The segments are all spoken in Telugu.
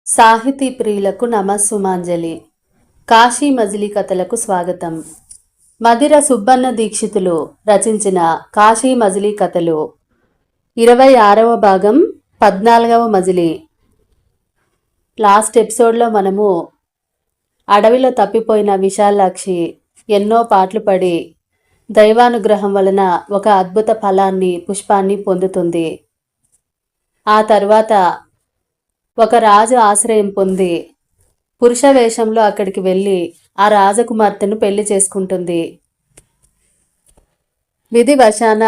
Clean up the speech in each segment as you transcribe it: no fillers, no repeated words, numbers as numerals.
సాహితీ ప్రియులకు నమస్సుమాంజలి. కాశీ మజిలీ కథలకు స్వాగతం. మధిర సుబ్బన్న దీక్షితులు రచించిన కాశీ మజిలీ కథలు 26వ భాగం 14వ మజిలీ. లాస్ట్ ఎపిసోడ్లో మనము అడవిలో తప్పిపోయిన విశాలాక్షి ఎన్నో పాటలు పడి దైవానుగ్రహం వలన ఒక అద్భుత ఫలాన్ని పుష్పాన్ని పొందుతుంది. ఆ తర్వాత ఒక రాజు ఆశ్రయం పొంది పురుష వేషంలో అక్కడికి వెళ్ళి ఆ రాజకుమార్తెను పెళ్లి చేసుకుంటుంది. విధివశాన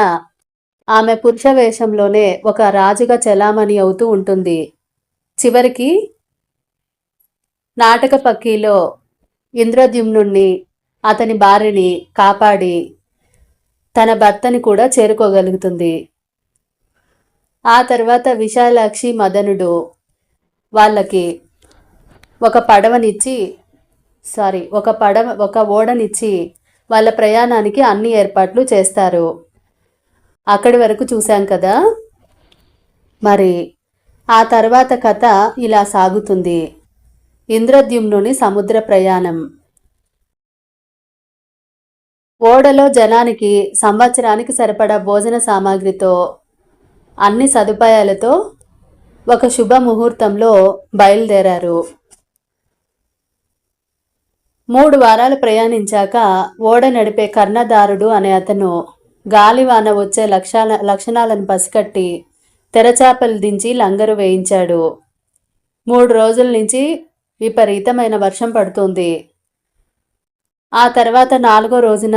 ఆమె పురుష వేషంలోనే ఒక రాజుగా చలామణి అవుతూ ఉంటుంది. చివరికి నాటక పక్కీలో ఇంద్రద్యుమ్నుణ్ణి అతని భార్యని కాపాడి తన భర్తని కూడా చేరుకోగలుగుతుంది. ఆ తర్వాత విశాలాక్షి మదనుడు వాళ్ళకి ఒక ఓడనిచ్చి వాళ్ళ ప్రయాణానికి అన్ని ఏర్పాట్లు చేస్తారు. అక్కడి వరకు చూశాం కదా. మరి ఆ తర్వాత కథ ఇలా సాగుతుంది. ఇంద్రద్యుమ్నుని సముద్ర ప్రయాణం. ఓడలో జనానికి సంవత్సరానికి సరిపడా భోజన సామాగ్రితో అన్ని సదుపాయాలతో ఒక శుభ ముహూర్తంలో బయలుదేరారు. 3 వారాలు ప్రయాణించాక ఓడ నడిపే కర్ణదారుడు అనే అతను గాలివాన వచ్చే లక్షణాలను పసికట్టి తెరచాపలు దించి లంగరు వేయించాడు. 3 రోజుల నుంచి విపరీతమైన వర్షం పడుతుంది. ఆ తర్వాత 4వ రోజున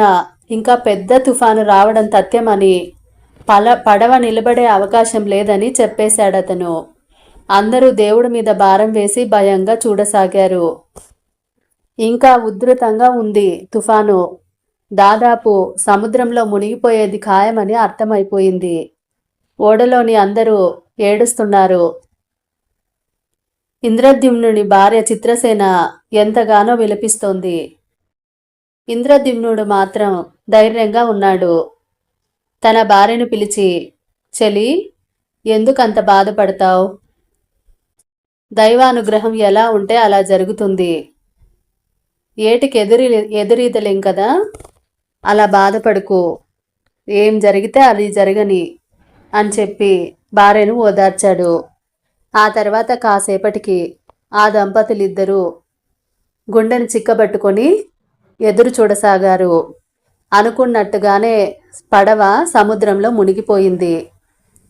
ఇంకా పెద్ద తుఫాను రావడం తథ్యమని పడవ నిలబడే అవకాశం లేదని చెప్పేశాడతను. అందరూ దేవుడి మీద భారం వేసి భయంగా చూడసాగారు. ఇంకా ఉధృతంగా ఉంది తుఫాను. దాదాపు సముద్రంలో మునిగిపోయేది ఖాయమని అర్థమైపోయింది. ఓడలోని అందరూ ఏడుస్తున్నారు. ఇంద్రద్యుమ్నుడి భార్య చిత్రసేన ఎంతగానో విలపిస్తోంది. ఇంద్రద్యుమ్నుడు మాత్రం ధైర్యంగా ఉన్నాడు. తన భార్యను పిలిచి, చెలి, ఎందుకంత బాధపడతావు? దైవానుగ్రహం ఎలా ఉంటే అలా జరుగుతుంది. ఏటికి ఎదురీదలేం కదా, అలా బాధపడుకు. ఏం జరిగితే అది జరగని అని చెప్పి భార్యను ఓదార్చాడు. ఆ తర్వాత కాసేపటికి ఆ దంపతులిద్దరూ గుండెని చిక్కబట్టుకొని ఎదురు చూడసాగారు. అనుకున్నట్టుగానే పడవ సముద్రంలో మునిగిపోయింది.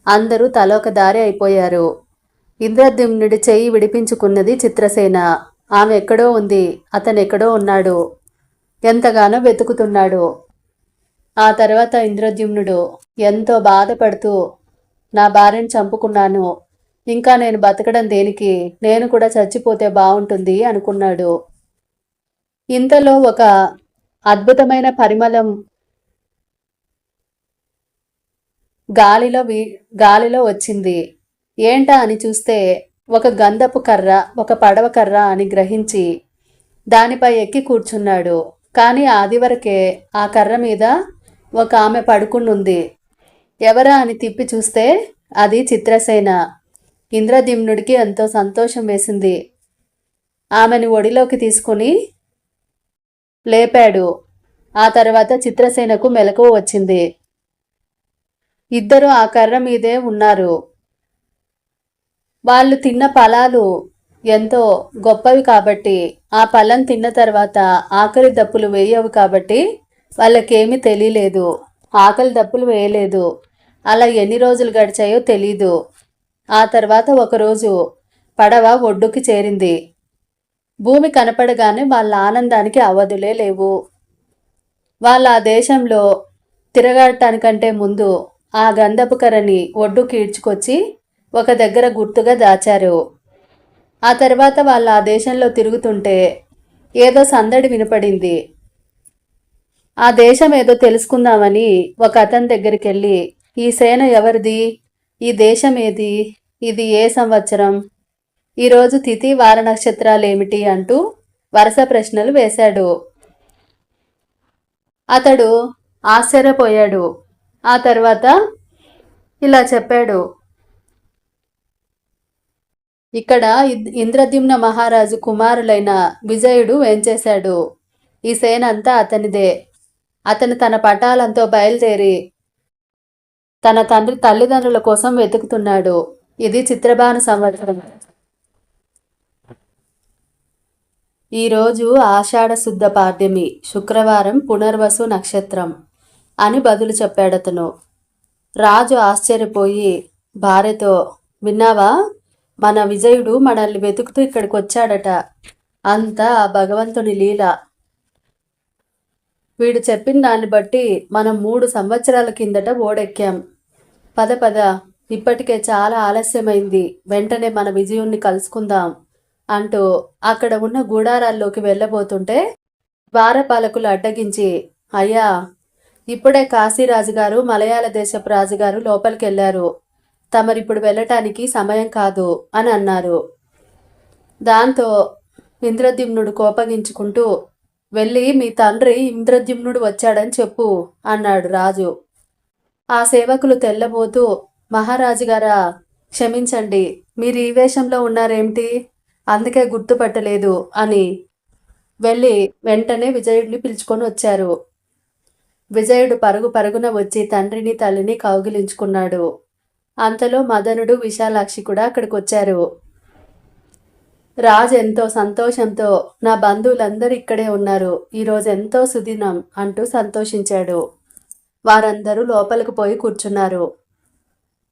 అందరూ తలోక దారి అయిపోయారు. ఇంద్రద్యుమ్నుడి చెయ్యి విడిపించుకున్నది చిత్రసేన. ఆమె ఎక్కడో ఉంది, అతనెక్కడో ఉన్నాడు. ఎంతగానో వెతుకుతున్నాడు. ఆ తర్వాత ఇంద్రద్యుమ్నుడు ఎంతో బాధపడుతూ, నా భార్యను చంపుకున్నాను, ఇంకా నేను బతకడం దేనికి, నేను కూడా చచ్చిపోతే బాగుంటుంది అనుకున్నాడు. ఇంతలో ఒక అద్భుతమైన పరిమళం గాలిలో వచ్చింది. ఏంటా అని చూస్తే ఒక గంధపు కర్ర, ఒక పడవ కర్ర అని గ్రహించి దానిపై ఎక్కి కూర్చున్నాడు. కానీ ఆదివరకే ఆ కర్ర మీద ఒక ఆమె పడుకునుంది. ఎవరా అని తిప్పి చూస్తే అది చిత్రసేన. ఇంద్రద్యుమ్నుడికి ఎంతో సంతోషం వేసింది. ఆమెను ఒడిలోకి తీసుకుని లేపాడు. ఆ తర్వాత చిత్రసేనకు మెలకువ వచ్చింది. ఇద్దరు ఆ కర్ర మీదే ఉన్నారు. వాళ్ళు తిన్న ఫలాలు ఎంతో గొప్పవి కాబట్టి, ఆ ఫలం తిన్న తర్వాత ఆకలి దప్పులు వేయవు కాబట్టి వాళ్ళకేమీ తెలియలేదు. ఆకలి దప్పులు వేయలేదు. అలా ఎన్ని రోజులు గడిచాయో తెలీదు. ఆ తర్వాత ఒకరోజు పడవ ఒడ్డుకి చేరింది. భూమి కనపడగానే వాళ్ళ ఆనందానికి అవధులే లేవు. వాళ్ళ ఆ దేశంలో తిరగటానికంటే ముందు ఆ గంధపు కర్రని ఒడ్డుకి ఈడ్చుకొచ్చి ఒక దగ్గర గుర్తుగా దాచారు. ఆ తర్వాత వాళ్ళు ఆ దేశంలో తిరుగుతుంటే ఏదో సందడి వినపడింది. ఆ దేశం ఏదో తెలుసుకుందామని ఒక అతని దగ్గరికి వెళ్ళి, ఈ సేన ఎవరిది, ఈ దేశం ఏది, ఇది ఏ సంవత్సరం, ఈరోజు తిథి వార నక్షత్రాలేమిటి అంటూ వరుస ప్రశ్నలు వేశాడు. అతడు ఆశ్చర్యపోయాడు. ఆ తర్వాత ఇలా చెప్పాడు, ఇక్కడ ఇంద్రద్యుమ్న మహారాజు కుమారులైన విజయుడు వేంచేశాడు. ఈ సేన అంతా అతనిదే. అతను తన పటాలంతో బయలుదేరి తన తండ్రి తల్లిదండ్రుల కోసం వెతుకుతున్నాడు. ఇది చిత్రబాను సంవత్సరం. ఈరోజు ఆషాఢ శుద్ధ పాడ్యమి, శుక్రవారం, పునర్వసు నక్షత్రం అని బదులు చెప్పాడతను. రాజు ఆశ్చర్యపోయి భార్యతో, విన్నావా, మన విజయుడు మనల్ని వెతుకుతూ ఇక్కడికి వచ్చాడట. అంతా ఆ భగవంతుని లీల. వీడు చెప్పిన దాన్ని బట్టి మనం 3 సంవత్సరాల కిందట ఓడెక్కాం. పద పద, ఇప్పటికే చాలా ఆలస్యమైంది, వెంటనే మన విజయుణ్ణి కలుసుకుందాం అంటూ అక్కడ ఉన్న గూడారాల్లోకి వెళ్ళబోతుంటే ద్వారపాలకులు అడ్డగించి, అయ్యా, ఇప్పుడే కాశీరాజుగారు, మలయాళ దేశపు రాజుగారు లోపలికి వెళ్ళారు, తమరిప్పుడు వెళ్ళటానికి సమయం కాదు అని అన్నారు. దాంతో ఇంద్రద్యుమ్నుడు కోపగించుకుంటూ, వెళ్ళి మీ తండ్రి ఇంద్రద్యుమ్నుడు వచ్చాడని చెప్పు అన్నాడు రాజు. ఆ సేవకులు తెల్లబోతూ, మహారాజుగారా, క్షమించండి, మీరు ఈ వేషంలో ఉన్నారేమిటి, అందుకే గుర్తుపట్టలేదు అని వెళ్ళి వెంటనే విజయుడిని పిలుచుకొని వచ్చారు. విజయుడు పరుగు పరుగున వచ్చి తండ్రిని తల్లిని కౌగిలించుకున్నాడు. అంతలో మదనుడు, విశాలాక్షి కూడా అక్కడికి వచ్చారు. రాజు ఎంతో సంతోషంతో, నా బంధువులందరూ ఇక్కడే ఉన్నారు, ఈరోజు ఎంతో సుదినం అంటూ సంతోషించాడు. వారందరూ లోపలికి పోయి కూర్చున్నారు.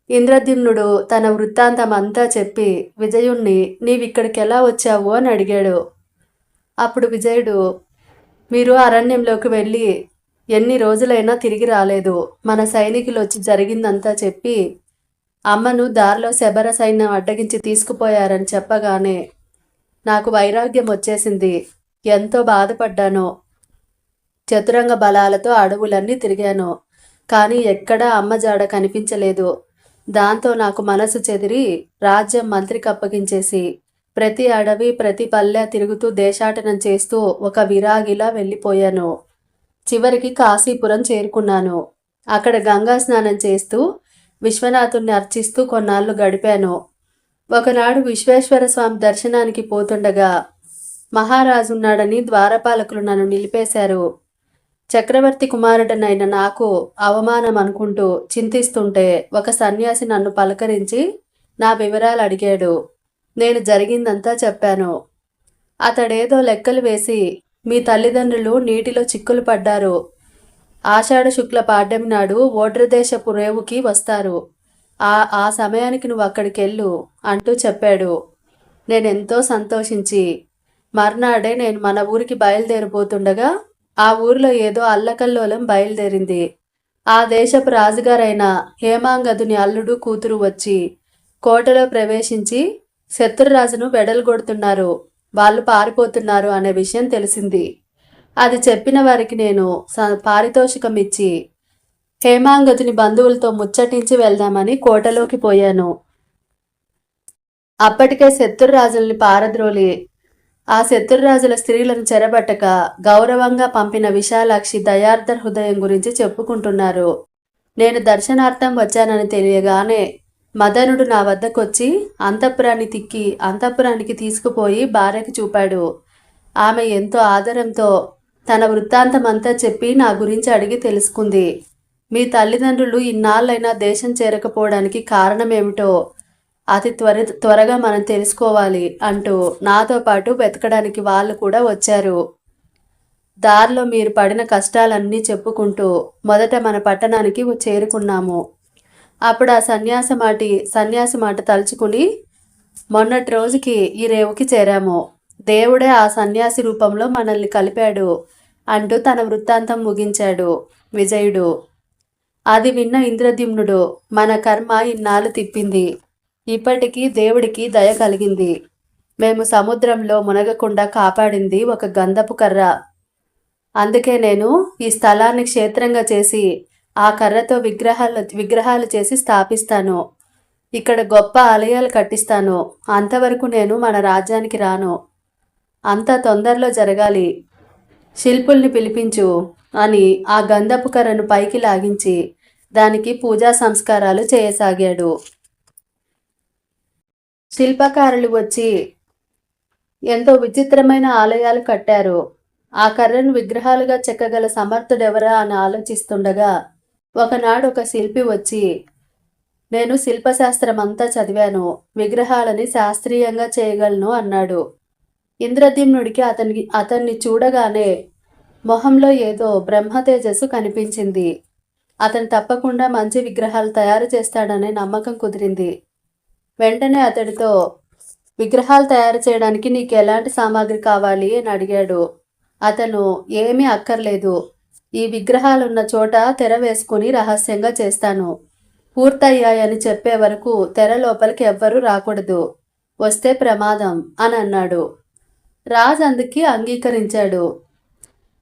ఇంద్రద్యుమ్నుడు తన వృత్తాంతం అంతా చెప్పి విజయుణ్ణి, నీవిక్కడికి ఎలా వచ్చావు అని అడిగాడు. అప్పుడు విజయుడు, మీరు అరణ్యంలోకి వెళ్ళి ఎన్ని రోజులైనా తిరిగి రాలేదు, మన సైనికులు వచ్చి జరిగిందంతా చెప్పి అమ్మను దారిలో శబర సైన్యం అడ్డగించి తీసుకుపోయారని చెప్పగానే నాకు వైరాగ్యం వచ్చేసింది. ఎంతో బాధపడ్డాను. చతురంగ బలాలతో అడవులన్నీ తిరిగాను, కానీ ఎక్కడా అమ్మ జాడ కనిపించలేదు. దాంతో నాకు మనసు చెదిరి రాజ్యం మంత్రికి అప్పగించేసి ప్రతి అడవి, ప్రతి పల్లె తిరుగుతూ దేశాటనం చేస్తూ ఒక విరాగిలా వెళ్ళిపోయాను. చివరికి కాశీపురం చేరుకున్నాను. అక్కడ గంగా స్నానం చేస్తూ విశ్వనాథుణ్ణి అర్చిస్తూ కొన్నాళ్ళు గడిపాను. ఒకనాడు విశ్వేశ్వర స్వామి దర్శనానికి పోతుండగా మహారాజున్నాడని ద్వారపాలకులు నన్ను నిలిపేశారు. చక్రవర్తి కుమారుడనైన నాకు అవమానం అనుకుంటూ చింతిస్తుంటే ఒక సన్యాసి నన్ను పలకరించి నా వివరాలు అడిగాడు. నేను జరిగిందంతా చెప్పాను. అతడేదో లెక్కలు వేసి, మీ తల్లిదండ్రులు నీటిలో చిక్కులు పడ్డారు, ఆషాఢ శుక్ల పాడ్యమి నాడు ఓడ్రదేశపు రేవుకి వస్తారు, ఆ సమయానికి నువ్వు అక్కడికి వెళ్ళు అంటూ చెప్పాడు. నేనెంతో సంతోషించి మర్నాడే నేను మన ఊరికి బయలుదేరిపోతుండగా ఆ ఊరిలో ఏదో అల్లకల్లోలం బయలుదేరింది. ఆ దేశపు రాజుగారైన హేమాంగదుని అల్లుడు కూతురు వచ్చి కోటలో ప్రవేశించి శత్రురాజును వెడల్గొడుతున్నారు, వాళ్ళు పారిపోతున్నారు అనే విషయం తెలిసింది. అది చెప్పిన వారికి నేను పారితోషికం ఇచ్చి హేమాంగదుని బంధువులతో ముచ్చటించి వెళ్దామని కోటలోకి పోయాను. అప్పటికే శత్రురాజుల్ని పారద్రోలి ఆ శత్రురాజుల స్త్రీలను చెరబట్టక గౌరవంగా పంపిన విశాలాక్షి దయార్ధ హృదయం గురించి చెప్పుకుంటున్నారు. నేను దర్శనార్థం వచ్చానని తెలియగానే మదనుడు నా వద్దకొచ్చి అంతఃపురానికి తీసుకుపోయి భార్యకి చూపాడు. ఆమె ఎంతో ఆదరంతో తన వృత్తాంతమంతా చెప్పి నా గురించి అడిగి తెలుసుకుంది. మీ తల్లిదండ్రులు ఇన్నాళ్ళైనా దేశం చేరకపోవడానికి కారణమేమిటో అతి త్వరగా మనం తెలుసుకోవాలి అంటూ నాతో పాటు వెతకడానికి వాళ్ళు కూడా వచ్చారు. దారిలో మీరు పడిన కష్టాలన్నీ చెప్పుకుంటూ మొదట మన పట్టణానికి చేరుకున్నాము. అప్పుడు ఆ సన్యాసి మాట తలుచుకుని మొన్నటి రోజుకి ఈ రేవుకి చేరాము. దేవుడే ఆ సన్యాసి రూపంలో మనల్ని కలిపాడు అంటూ తన వృత్తాంతం ముగించాడు విజయుడు. అది విన్న ఇంద్రద్యుమ్నుడు, మన కర్మ ఇన్నాళ్ళు తిప్పింది, ఇప్పటికీ దేవుడికి దయ కలిగింది. మేము సముద్రంలో మునగకుండా కాపాడింది ఒక గంధపు కర్ర. అందుకే నేను ఈ స్థలాన్ని క్షేత్రంగా చేసి ఆ కర్రతో విగ్రహాలు చేసి స్థాపిస్తాను. ఇక్కడ గొప్ప ఆలయాలు కట్టిస్తాను. అంతవరకు నేను మన రాజ్యానికి రాను. అంతా తొందరలో జరగాలి. శిల్పుల్ని పిలిపించు అని ఆ గంధపు కర్రను పైకి లాగించి దానికి పూజా సంస్కారాలు చేయసాగాడు. శిల్పకారులు వచ్చి ఎంతో విచిత్రమైన ఆలయాలు కట్టారు. ఆ కర్రను విగ్రహాలుగా చెక్కగల సమర్థుడెవరా అని ఆలోచిస్తుండగా ఒకనాడు ఒక శిల్పి వచ్చి, నేను శిల్పశాస్త్రం అంతా చదివాను, విగ్రహాలని శాస్త్రీయంగా చేయగలను అన్నాడు. ఇంద్రద్యుమ్నుడికి అతన్ని చూడగానే మొహంలో ఏదో బ్రహ్మతేజస్సు కనిపించింది. అతను తప్పకుండా మంచి విగ్రహాలు తయారు చేస్తాడనే నమ్మకం కుదిరింది. వెంటనే అతడితో, విగ్రహాలు తయారు చేయడానికి నీకు ఎలాంటి సామాగ్రి కావాలి అని అడిగాడు. అతను, ఏమీ అక్కర్లేదు, ఈ విగ్రహాలున్న చోట తెర వేసుకుని రహస్యంగా చేస్తాను. పూర్తయ్యాయని చెప్పే వరకు తెర లోపలికి ఎవ్వరూ రాకూడదు, వస్తే ప్రమాదం అని అన్నాడు. రాజు అందుకి అంగీకరించాడు.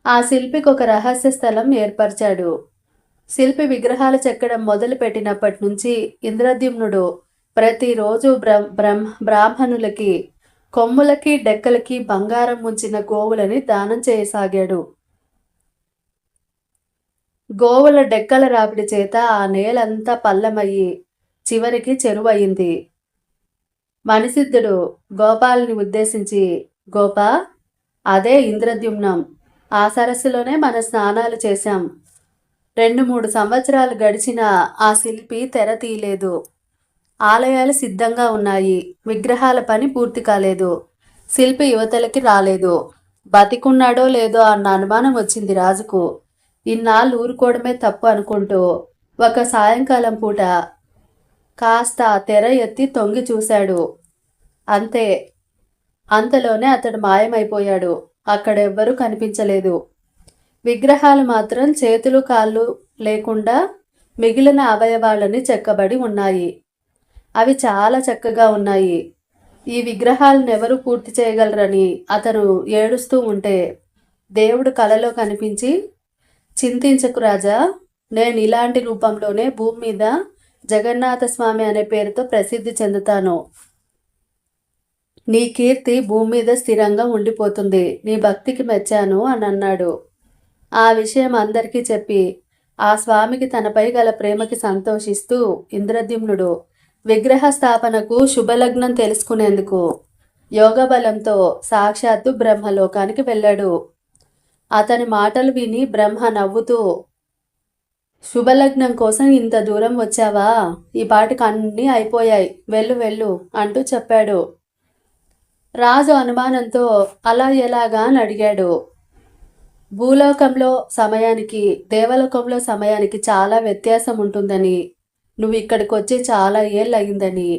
ఆ శిల్పికి ఒక రహస్య స్థలం ఏర్పరిచాడు. శిల్పి విగ్రహాలు చెక్కడం మొదలు పెట్టినప్పటి నుంచి ఇంద్రద్యుమ్నుడు ప్రతిరోజు బ్రాహ్మణులకి కొమ్ములకి డెక్కలకి బంగారం ముంచిన గోవులని దానం చేయసాగాడు. గోవుల డెక్కల రాపిడి చేత ఆ నేలంతా పల్లమయ్యి చివరికి చెరువయింది. మణిసిద్ధుడు గోపాలని ఉద్దేశించి, గోపా, అదే ఇంద్రద్యుమ్నం, ఆ సరస్సులోనే మన స్నానాలు చేశాం. 2-3 సంవత్సరాలు గడిచినా ఆ శిల్పి తెర తీయలేదు. ఆలయాలు సిద్ధంగా ఉన్నాయి, విగ్రహాల పని పూర్తి కాలేదు. శిల్పి యువతలకి రాలేదు. బతికున్నాడో లేదో అన్న అనుమానం వచ్చింది రాజుకు. ఇన్నాళ్ళు ఊరుకోవడమే తప్పు అనుకుంటూ ఒక సాయంకాలం పూట కాస్త తెర ఎత్తి తొంగి చూశాడు. అంతే, అంతలోనే అతడు మాయమైపోయాడు. అక్కడెవ్వరూ కనిపించలేదు. విగ్రహాలు మాత్రం చేతులు కాళ్ళు లేకుండా మిగిలిన అవయవాలని చెక్కబడి ఉన్నాయి. అవి చాలా చక్కగా ఉన్నాయి. ఈ విగ్రహాలను ఎవరు పూర్తి చేయగలరని అతను ఏడుస్తూ ఉంటే దేవుడు కలలో కనిపించి, చింతించకు రాజా, నేను ఇలాంటి రూపంలోనే భూమి మీద జగన్నాథ స్వామి అనే పేరుతో ప్రసిద్ధి చెందుతాను. నీ కీర్తి భూమి మీద స్థిరంగా ఉండిపోతుంది. నీ భక్తికి మెచ్చాను అని అన్నాడు. ఆ విషయం అందరికీ చెప్పి ఆ స్వామికి తనపై గల ప్రేమకి సంతోషిస్తూ ఇంద్రద్యుమ్నుడు విగ్రహ స్థాపనకు శుభలగ్నం తెలుసుకునేందుకు యోగబలంతో సాక్షాత్తు బ్రహ్మలోకానికి వెళ్ళాడు. అతని మాటలు విని బ్రహ్మ నవ్వుతూ, శుభలగ్నం కోసం ఇంత దూరం వచ్చావా? ఈ పాటికి అన్నీ అయిపోయాయి, వెళ్ళు వెళ్ళు అంటూ చెప్పాడు. రాజు అనుమానంతో అలా ఎలాగా అని అడిగాడు. భూలోకంలో సమయానికి దేవలోకంలో సమయానికి చాలా వ్యత్యాసం ఉంటుందని, నువ్వు ఇక్కడికి వచ్చి చాలా ఏళ్ళు అయిందని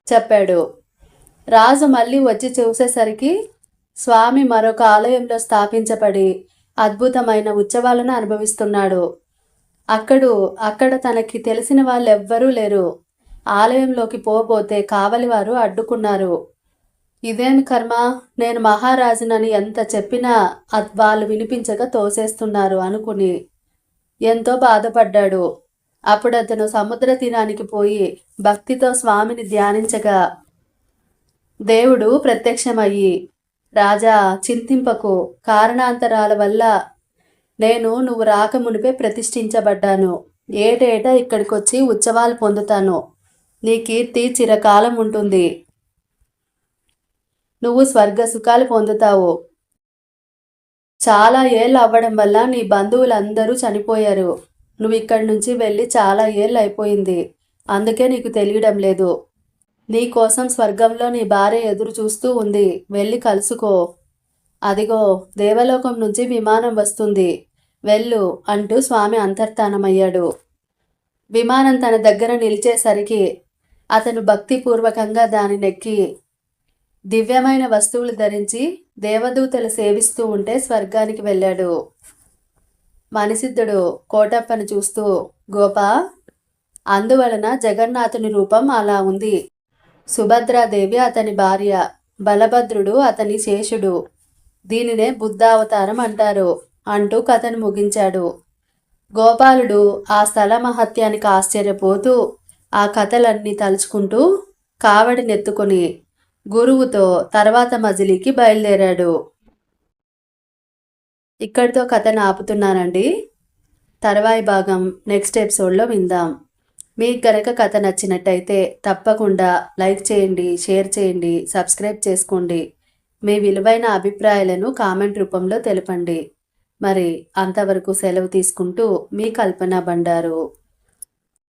చెప్పాడు. రాజు మళ్ళీ వచ్చి చూసేసరికి స్వామి మరొక ఆలయంలో స్థాపించబడి అద్భుతమైన ఉత్సవాలను అనుభవిస్తున్నాడు. అక్కడ తనకి తెలిసిన వాళ్ళెవ్వరూ లేరు. ఆలయంలోకి పోబోతే కావలివారు అడ్డుకున్నారు. ఇదేమి కర్మ, నేను మహారాజునని ఎంత చెప్పినా వాళ్ళు వినిపించక తోసేస్తున్నారు అనుకుని ఎంతో బాధపడ్డాడు. అప్పుడు అతను సముద్ర తీరానికి పోయి భక్తితో స్వామిని ధ్యానించగా దేవుడు ప్రత్యక్షమయ్యి, రాజా, చింతింపకు, కారణాంతరాల వల్ల నేను నువ్వు రాకమునిపే ప్రతిష్ఠించబడ్డాను. ఏటేటా ఇక్కడికొచ్చి ఉత్సవాలు పొందుతాను. నీ కీర్తి చిరకాలం ఉంటుంది. నువ్వు స్వర్గ సుఖాలు పొందుతావు. చాలా ఏళ్ళు అవ్వడం వల్ల నీ బంధువులందరూ చనిపోయారు. నువ్వు ఇక్కడి నుంచి వెళ్ళి చాలా ఏళ్ళు అయిపోయింది, అందుకే నీకు తెలియడం లేదు. నీ కోసం స్వర్గంలో నీ భార్య ఎదురు చూస్తూ ఉంది, వెళ్ళి కలుసుకో. అదిగో దేవలోకం నుంచి విమానం వస్తుంది, వెళ్ళు అంటూ స్వామి అంతర్ధానమయ్యాడు. విమానం తన దగ్గర నిలిచేసరికి అతను భక్తిపూర్వకంగా దానినెక్కి దివ్యమైన వస్తువులు ధరించి దేవదూతలు సేవిస్తూ ఉంటే స్వర్గానికి వెళ్ళాడు. మణిసిద్ధుడు కోటప్పను చూస్తూ, గోపా, అందువలన జగన్నాథుని రూపం అలా ఉంది. సుభద్రాదేవి అతని భార్య, బలభద్రుడు అతని శేషుడు. దీనినే బుద్ధావతారం అంటారు అంటూ కథను ముగించాడు. గోపాలుడు ఆ స్థల మహత్యానికి ఆశ్చర్యపోతూ ఆ కథలన్నీ తలుచుకుంటూ కావడినెత్తుకొని గురువుతో తర్వాత మజిలీకి బయలుదేరాడు. ఇక్కడితో కథను ఆపుతున్నానండి. తర్వాయి భాగం నెక్స్ట్ ఎపిసోడ్లో విందాం. మీకు గనక కథ నచ్చినట్టయితే తప్పకుండా లైక్ చేయండి, షేర్ చేయండి, సబ్స్క్రైబ్ చేసుకోండి. మీ విలువైన అభిప్రాయాలను కామెంట్ రూపంలో తెలపండి. మరి అంతవరకు సెలవు తీసుకుంటూ మీ కల్పన బండారు.